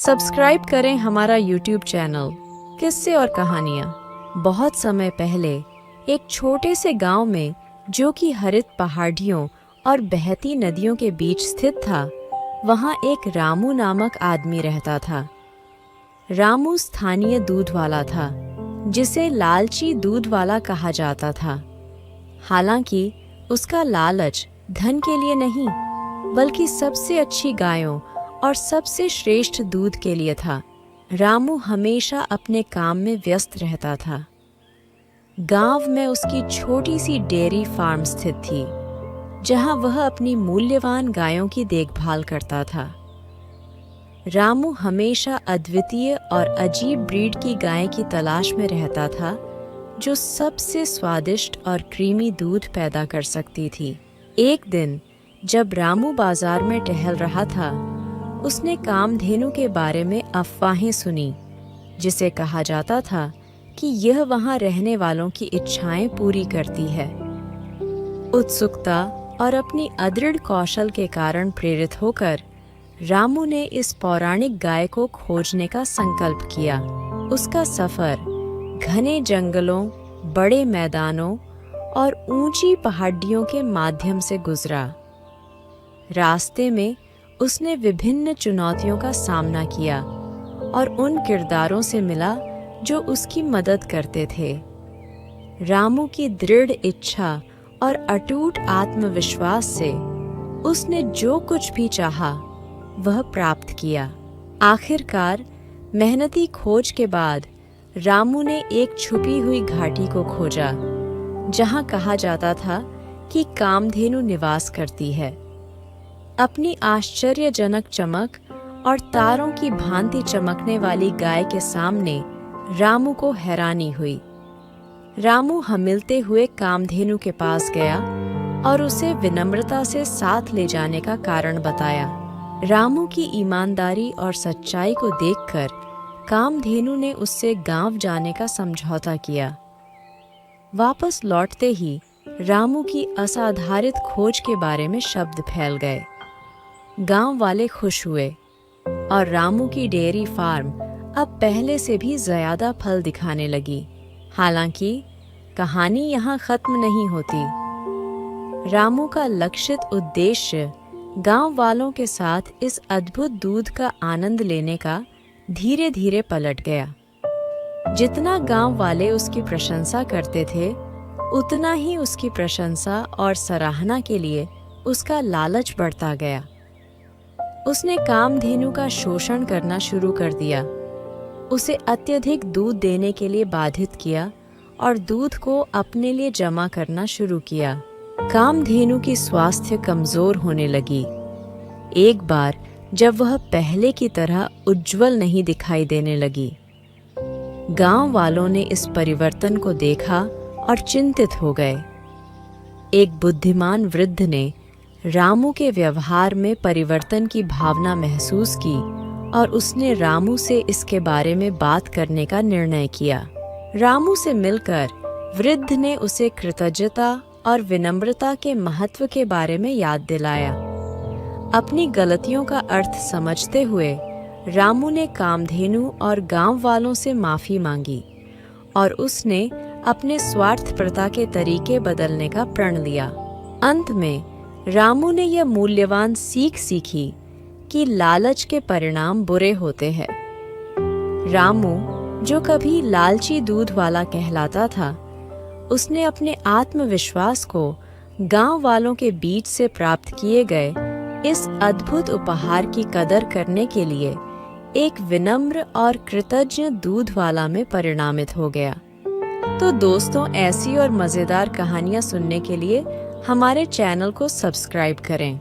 Subscribe करें हमारा YouTube channel किस्से और कहानियाँ। बहुत समय पहले एक छोटे से गांव में, जो कि हरित पहाड़ियों और बहती नदियों के बीच स्थित था, वहाँ एक रामू नामक आदमी रहता था। रामू स्थानीय दूध वाला था, जिसे लालची दूध वाला कहा जाता था। हालांकि उसका लालच धन के लिए नहीं, बल्कि सबसे अच्छी गायों और सबसे श्रेष्ठ दूध के लिए था। रामू हमेशा अपने काम में व्यस्त रहता था। गांव में उसकी छोटी सी डेयरी फार्म स्थित थी, जहां वह अपनी मूल्यवान गायों की देखभाल करता था। रामू हमेशा अद्वितीय और अजीब ब्रीड की गाय की तलाश में रहता था, जो सबसे स्वादिष्ट और क्रीमी दूध पैदा कर सकती थी। एक दिन जब रामू बाजार में टहल रहा था, उसने कामधेनु के बारे में अफवाहें सुनी, जिसे कहा जाता था कि यह वहां रहने वालों की इच्छाएं पूरी करती है। उत्सुकता और अपनी अदृढ़ कौशल के कारण प्रेरित होकर रामू ने इस पौराणिक गाय को खोजने का संकल्प किया। उसका सफर घने जंगलों, बड़े मैदानों और ऊंची पहाड़ियों के माध्यम से गुजरा। रास्ते में उसने विभिन्न चुनौतियों का सामना किया और उन किरदारों से मिला जो उसकी मदद करते थे। रामू की दृढ़ इच्छा और अटूट आत्मविश्वास से उसने जो कुछ भी चाहा, वह प्राप्त किया। आखिरकार मेहनती खोज के बाद रामू ने एक छुपी हुई घाटी को खोजा, जहां कहा जाता था कि कामधेनु निवास करती है। अपनी आश्चर्यजनक चमक और तारों की भांति चमकने वाली गाय के सामने रामू को हैरानी हुई। रामू हमिलते हुए कामधेनु के पास गया और उसे विनम्रता से साथ ले जाने का कारण बताया। रामू की ईमानदारी और सच्चाई को देखकर कामधेनु ने उससे गांव जाने का समझौता किया। वापस लौटते ही रामू की असाधारित खोज के बारे में शब्द फैल गए। गांव वाले खुश हुए और रामू की डेयरी फार्म अब पहले से भी ज्यादा फल दिखाने लगी। हालांकि कहानी यहाँ खत्म नहीं होती। रामू का लक्षित उद्देश्य गांव वालों के साथ इस अद्भुत दूध का आनंद लेने का धीरे धीरे पलट गया। जितना गांव वाले उसकी प्रशंसा करते थे, उतना ही उसकी प्रशंसा और सराहना के लिए उसका लालच बढ़ता गया। उसने कामधेनु का शोषण करना शुरू कर दिया, उसे अत्यधिक दूध देने के लिए बाधित किया और दूध को अपने लिए जमा करना शुरू किया। कामधेनु की स्वास्थ्य कमजोर होने लगी। एक बार जब वह पहले की तरह उज्जवल नहीं दिखाई देने लगी, गांव वालों ने इस परिवर्तन को देखा और चिंतित हो गए। एक बुद्धिमान वृद्ध ने रामू के व्यवहार में परिवर्तन की भावना महसूस की और उसने रामू से इसके बारे में बात करने का निर्णय किया। रामू से मिलकर वृद्ध ने उसे कृतज्ञता और विनम्रता के महत्व के बारे में याद दिलाया। अपनी गलतियों का अर्थ समझते हुए रामू ने कामधेनु और गांव वालों से माफी मांगी और उसने अपने स्वार्थपरता के तरीके बदलने का प्रण लिया। अंत में रामू ने यह मूल्यवान सीख सीखी कि लालच के परिणाम बुरे होते हैं। रामू, जो कभी लालची दूध वाला कहलाता था, उसने अपने आत्मविश्वास को गांव वालों के बीच से प्राप्त किए गए इस अद्भुत उपहार की कदर करने के लिए एक विनम्र और कृतज्ञ दूध वाला में परिणामित हो गया। तो दोस्तों, ऐसी और मजेदार कहानियां सुनने के लिए हमारे चैनल को सब्सक्राइब करें।